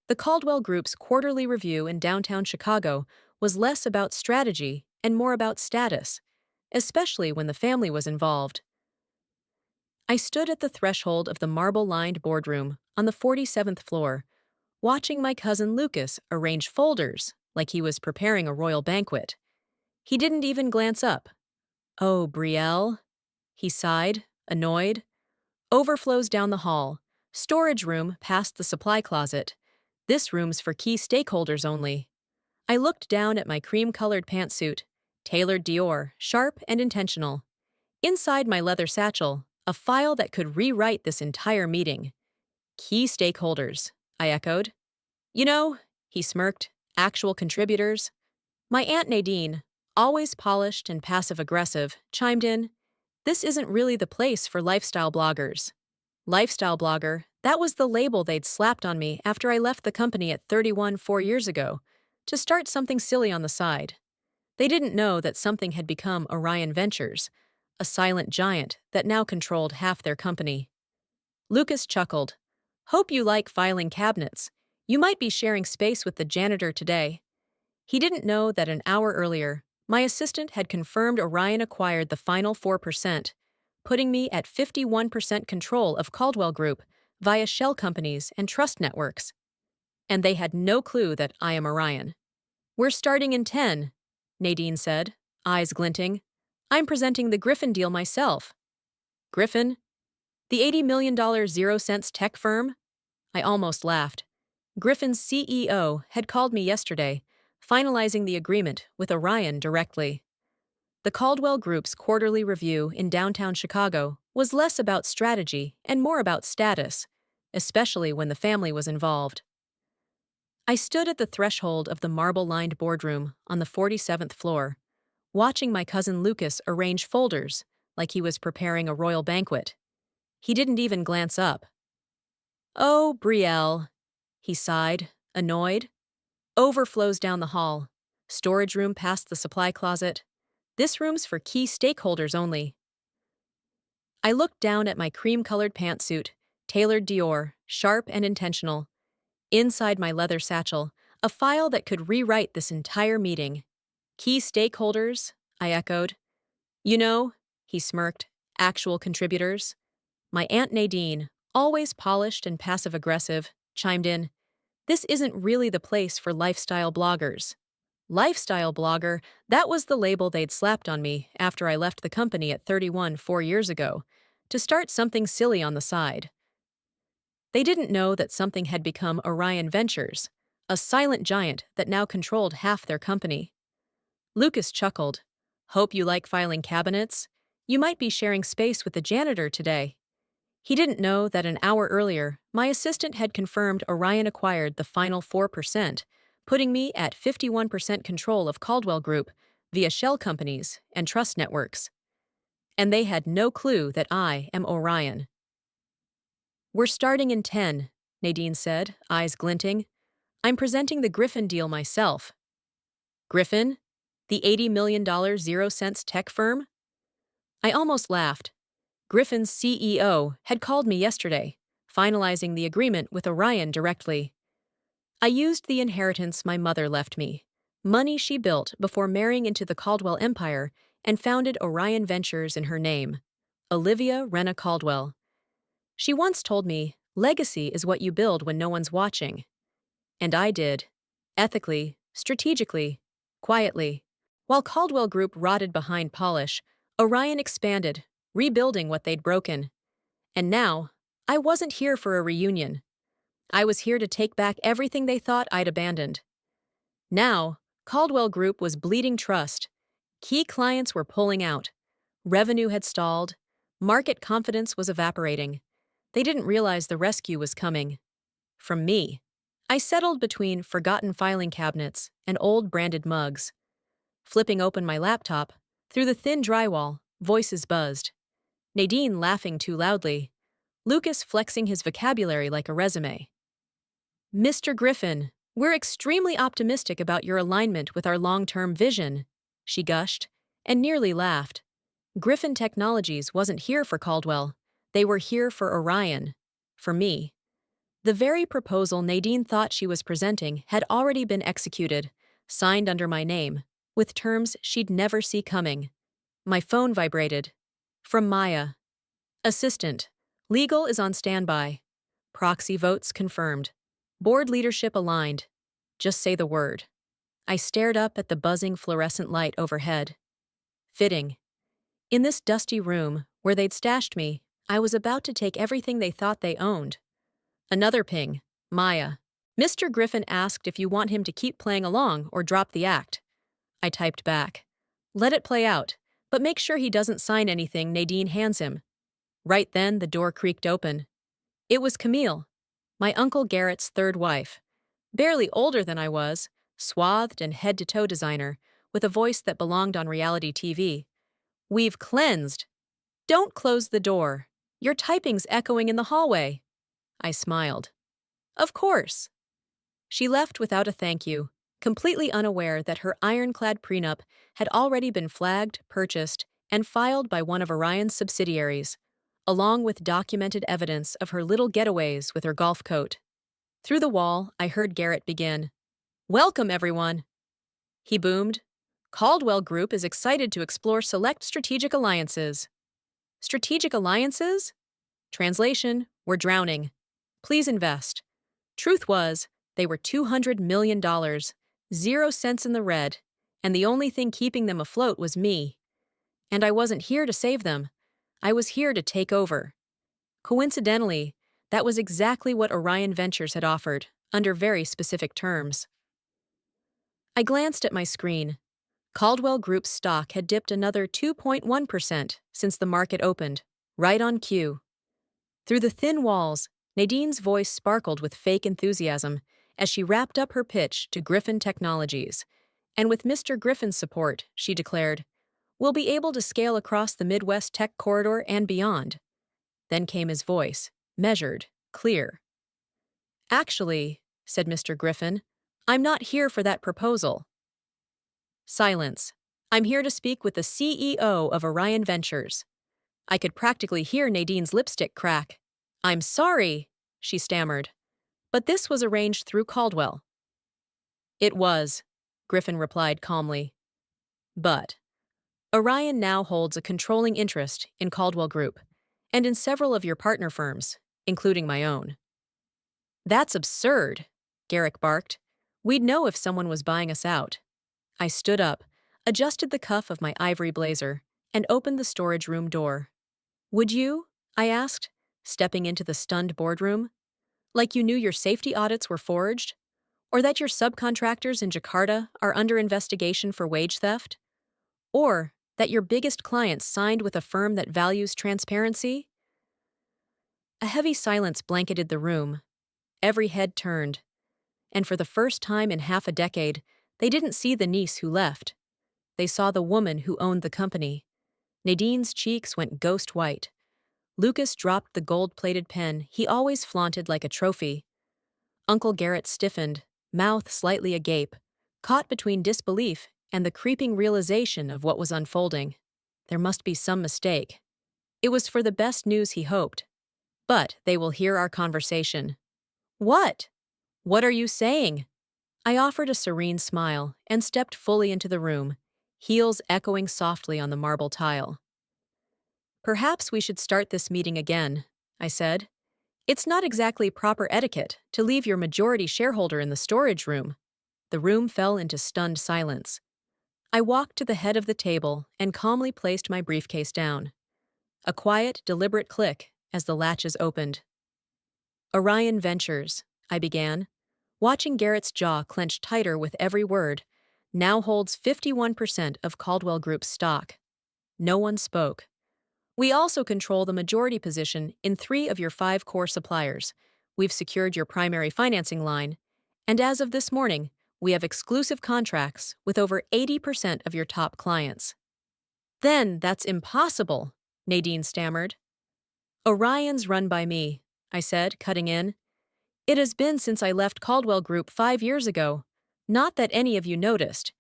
The Caldwell Group's quarterly review in downtown Chicago was less about strategy and more about status, especially when the family was involved. I stood at the threshold of the marble-lined boardroom on the 47th floor, watching my cousin Lucas arrange folders like he was preparing a royal banquet. He didn't even glance up. "Oh, Brielle," he sighed, annoyed. "Overflows down the hall. Storage room past the supply closet. This room's for key stakeholders only." I looked down at my cream-colored pantsuit, tailored Dior, sharp and intentional. Inside my leather satchel, a file that could rewrite this entire meeting. "Key stakeholders," I echoed. "You know," he smirked, "actual contributors." My Aunt Nadine, always polished and passive-aggressive, chimed in, "This isn't really the place for lifestyle bloggers." Lifestyle blogger, that was the label they'd slapped on me after I left the company at 31 4 years ago, to start something silly on the side. They didn't know that something had become Orion Ventures, a silent giant that now controlled half their company. Lucas chuckled. "Hope you like filing cabinets. You might be sharing space with the janitor today." He didn't know that an hour earlier, my assistant had confirmed Orion acquired the final 4%, putting me at 51% control of Caldwell Group via shell companies and trust networks. And they had no clue that I am Orion. "We're starting in 10, Nadine said, eyes glinting. "I'm presenting the Griffin deal myself." "Griffin? The $80 million zero-cents tech firm?" I almost laughed. Griffin's CEO had called me yesterday, finalizing the agreement with Orion directly. The Caldwell Group's quarterly review in downtown Chicago was less about strategy and more about status, especially when the family was involved. I stood at the threshold of the marble-lined boardroom on the 47th floor, watching my cousin Lucas arrange folders like he was preparing a royal banquet. He didn't even glance up. "Oh, Brielle," he sighed, annoyed. "Overflows down the hall. Storage room past the supply closet. This room's for key stakeholders only." I looked down at my cream-colored pantsuit, tailored Dior, sharp and intentional. Inside my leather satchel, a file that could rewrite this entire meeting. "Key stakeholders," I echoed. "You know," he smirked, "actual contributors." My Aunt Nadine, always polished and passive-aggressive, chimed in, "This isn't really the place for lifestyle bloggers." Lifestyle blogger, that was the label they'd slapped on me after I left the company at 31 4 years ago, to start something silly on the side. They didn't know that something had become Orion Ventures, a silent giant that now controlled half their company. Lucas chuckled. "Hope you like filing cabinets. You might be sharing space with the janitor today." He didn't know that an hour earlier, my assistant had confirmed Orion acquired the final 4%, putting me at 51% control of Caldwell Group via shell companies and trust networks. And they had no clue that I am Orion. "We're starting in 10, Nadine said, eyes glinting. "I'm presenting the Griffin deal myself." "Griffin? The $80 million zero-cents tech firm?" I almost laughed. Griffin's CEO had called me yesterday, finalizing the agreement with Orion directly. I used the inheritance my mother left me, money she built before marrying into the Caldwell empire, and founded Orion Ventures in her name, Olivia Renna Caldwell. She once told me, "Legacy is what you build when no one's watching." And I did, ethically, strategically, quietly. While Caldwell Group rotted behind polish, Orion expanded, rebuilding what they'd broken. And now, I wasn't here for a reunion. I was here to take back everything they thought I'd abandoned. Now, Caldwell Group was bleeding trust. Key clients were pulling out. Revenue had stalled. Market confidence was evaporating. They didn't realize the rescue was coming. From me. I settled between forgotten filing cabinets and old branded mugs. Flipping open my laptop, through the thin drywall, voices buzzed. Nadine laughing too loudly. Lucas flexing his vocabulary like a resume. "Mr. Griffin, we're extremely optimistic about your alignment with our long-term vision," she gushed, and nearly laughed. Griffin Technologies wasn't here for Caldwell. They were here for Orion. For me. The very proposal Nadine thought she was presenting had already been executed, signed under my name, with terms she'd never see coming. My phone vibrated. From Maya. Assistant. Legal is on standby. Proxy votes confirmed. Board leadership aligned. Just say the word. I stared up at the buzzing fluorescent light overhead. Fitting. In this dusty room, where they'd stashed me, I was about to take everything they thought they owned. Another ping. Maya. Mr. Griffin asked if you want him to keep playing along or drop the act. I typed back. Let it play out, but make sure he doesn't sign anything Nadine hands him. Right then, the door creaked open. It was Camille, my Uncle Garrett's third wife. Barely older than I was, swathed and head-to-toe designer, with a voice that belonged on reality TV. We've cleansed. Don't close the door. Your typing's echoing in the hallway. I smiled. Of course. She left without a thank you, completely unaware that her ironclad prenup had already been flagged, purchased, and filed by one of Orion's subsidiaries, along with documented evidence of her little getaways with her golf coat. Through the wall, I heard Garrett begin. Welcome, everyone. He boomed. Caldwell Group is excited to explore select strategic alliances. Strategic alliances? Translation, we're drowning. Please invest. Truth was, they were $200 million, 0 cents in the red, and the only thing keeping them afloat was me. And I wasn't here to save them. I was here to take over. Coincidentally, that was exactly what Orion Ventures had offered, under very specific terms. I glanced at my screen. Caldwell Group's stock had dipped another 2.1% since the market opened, right on cue. Through the thin walls, Nadine's voice sparkled with fake enthusiasm as she wrapped up her pitch to Griffin Technologies. And with Mr. Griffin's support, she declared, we'll be able to scale across the Midwest tech corridor and beyond. Then came his voice, measured, clear. Actually, said Mr. Griffin, I'm not here for that proposal. Silence. I'm here to speak with the CEO of Orion Ventures. I could practically hear Nadine's lipstick crack. I'm sorry, she stammered. But this was arranged through Caldwell. It was, Griffin replied calmly. But Orion now holds a controlling interest in Caldwell Group and in several of your partner firms, including my own. That's absurd, Garrick barked. We'd know if someone was buying us out. I stood up, adjusted the cuff of my ivory blazer, and opened the storage room door. Would you? I asked, stepping into the stunned boardroom. Like you knew your safety audits were forged? Or that your subcontractors in Jakarta are under investigation for wage theft? Or that your biggest clients signed with a firm that values transparency? A heavy silence blanketed the room. Every head turned. And for the first time in half a decade, they didn't see the niece who left. They saw the woman who owned the company. Nadine's cheeks went ghost white. Lucas dropped the gold-plated pen he always flaunted like a trophy. Uncle Garrett stiffened, mouth slightly agape, caught between disbelief and the creeping realization of what was unfolding. There must be some mistake. It was for the best news he hoped. But they will hear our conversation. What? What are you saying? I offered a serene smile and stepped fully into the room, heels echoing softly on the marble tile. Perhaps we should start this meeting again, I said. It's not exactly proper etiquette to leave your majority shareholder in the storage room. The room fell into stunned silence. I walked to the head of the table and calmly placed my briefcase down. A quiet, deliberate click as the latches opened. Orion Ventures, I began, watching Garrett's jaw clench tighter with every word, now holds 51% of Caldwell Group's stock. No one spoke. We also control the majority position in 3 of your 5 core suppliers. We've secured your primary financing line, and as of this morning, we have exclusive contracts with over 80% of your top clients. Then that's impossible, Nadine stammered. Orion's run by me, I said, cutting in. It has been since I left Caldwell Group 5 years ago. Not that any of you noticed.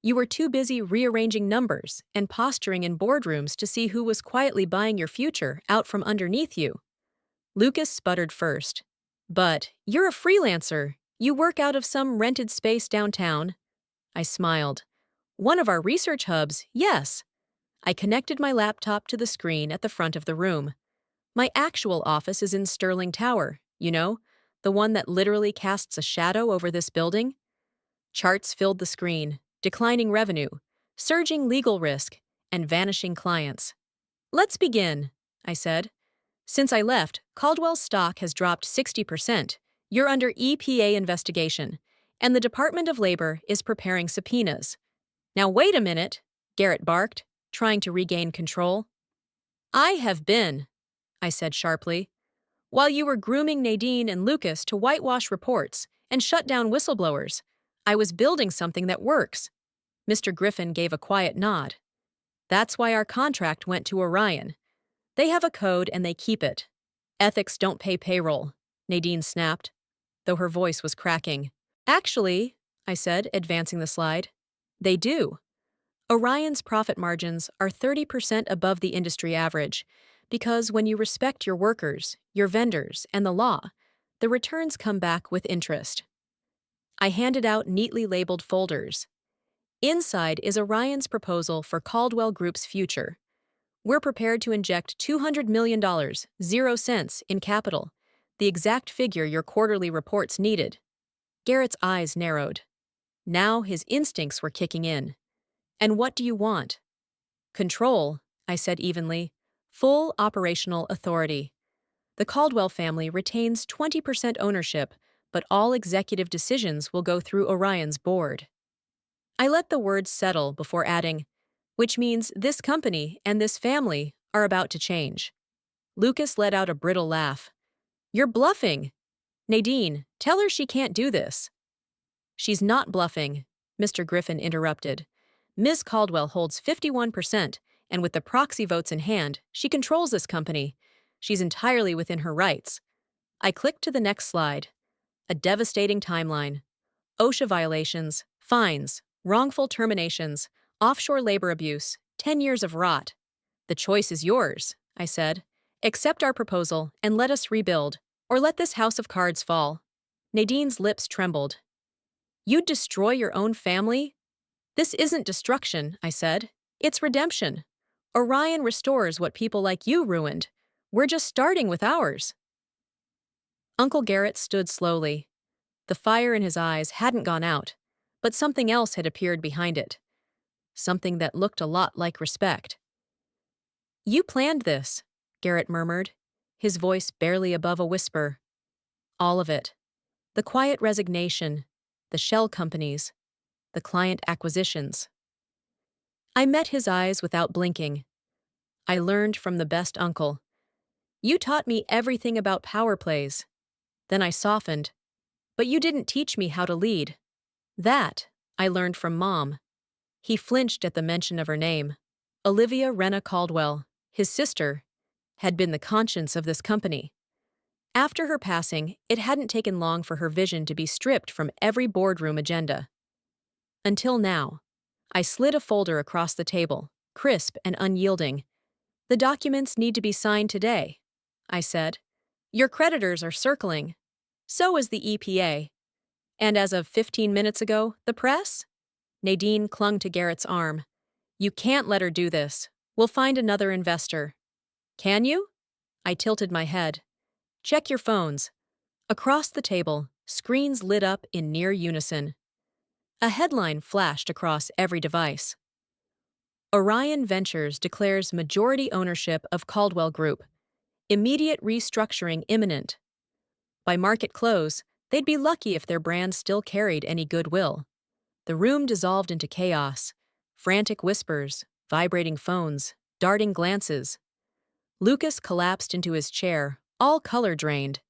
You were too busy rearranging numbers and posturing in boardrooms to see who was quietly buying your future out from underneath you. Lucas sputtered first. But you're a freelancer. You work out of some rented space downtown. I smiled. One of our research hubs, yes. I connected my laptop to the screen at the front of the room. My actual office is in Sterling Tower, the one that literally casts a shadow over this building. Charts filled the screen, declining revenue, surging legal risk, and vanishing clients. Let's begin, I said. Since I left, Caldwell's stock has dropped 60%. You're under EPA investigation, and the Department of Labor is preparing subpoenas. Now wait a minute, Garrett barked, trying to regain control. I have been, I said sharply. While you were grooming Nadine and Lucas to whitewash reports and shut down whistleblowers, I was building something that works. Mr. Griffin gave a quiet nod. That's why our contract went to Orion. They have a code and they keep it. Ethics don't pay payroll, Nadine snapped, though her voice was cracking. Actually, I said, advancing the slide, they do. Orion's profit margins are 30% above the industry average, because when you respect your workers, your vendors, and the law, the returns come back with interest. I handed out neatly labeled folders. Inside is Orion's proposal for Caldwell Group's future. We're prepared to inject $200 million, 0 cents, in capital, the exact figure your quarterly reports needed. Garrett's eyes narrowed. Now his instincts were kicking in. And what do you want? Control, I said evenly. Full operational authority. The Caldwell family retains 20% ownership, but all executive decisions will go through Orion's board. I let the words settle before adding, which means this company and this family are about to change. Lucas let out a brittle laugh. You're bluffing. Nadine, tell her she can't do this. She's not bluffing, Mr. Griffin interrupted. Ms. Caldwell holds 51%, and with the proxy votes in hand, she controls this company. She's entirely within her rights. I clicked to the next slide. A devastating timeline. OSHA violations, fines, wrongful terminations, offshore labor abuse, 10 years of rot. The choice is yours, I said. Accept our proposal and let us rebuild, or let this house of cards fall. Nadine's lips trembled. You'd destroy your own family? This isn't destruction, I said. It's redemption. Orion restores what people like you ruined. We're just starting with ours. Uncle Garrett stood slowly. The fire in his eyes hadn't gone out, but something else had appeared behind it. Something that looked a lot like respect. You planned this, Garrett murmured, his voice barely above a whisper. All of it. The quiet resignation, the shell companies, the client acquisitions. I met his eyes without blinking. I learned from the best uncle. You taught me everything about power plays. Then I softened. But you didn't teach me how to lead. That I learned from Mom. He flinched at the mention of her name. Olivia Renna Caldwell, his sister, had been the conscience of this company. After her passing, it hadn't taken long for her vision to be stripped from every boardroom agenda. Until now. I slid a folder across the table, crisp and unyielding. The documents need to be signed today, I said. Your creditors are circling. So is the EPA. And as of 15 minutes ago, the press? Nadine clung to Garrett's arm. You can't let her do this. We'll find another investor. Can you? I tilted my head. Check your phones. Across the table, screens lit up in near unison. A headline flashed across every device. Orion Ventures declares majority ownership of Caldwell Group. Immediate restructuring imminent. By market close, they'd be lucky if their brand still carried any goodwill. The room dissolved into chaos. Frantic whispers, vibrating phones, darting glances. Lucas collapsed into his chair, all color drained.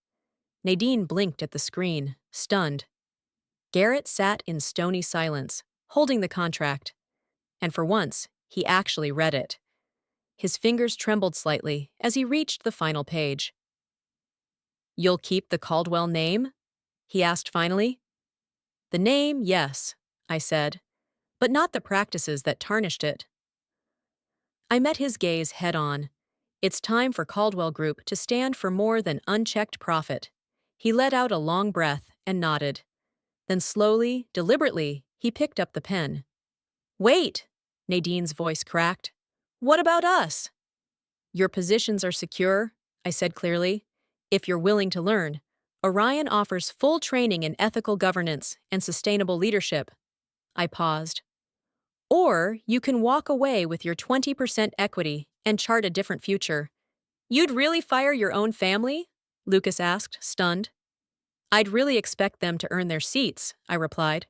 Nadine blinked at the screen, stunned. Garrett sat in stony silence, holding the contract. And for once, he actually read it. His fingers trembled slightly as he reached the final page. You'll keep the Caldwell name? He asked finally. The name, yes, I said, but not the practices that tarnished it. I met his gaze head on. It's time for Caldwell Group to stand for more than unchecked profit. He let out a long breath and nodded. Then slowly, deliberately, he picked up the pen. Wait! Nadine's voice cracked. What about us? Your positions are secure, I said clearly. If you're willing to learn, Orion offers full training in ethical governance and sustainable leadership. I paused. Or you can walk away with your 20% equity and chart a different future. You'd really fire your own family? Lucas asked, stunned. I'd really expect them to earn their seats, I replied.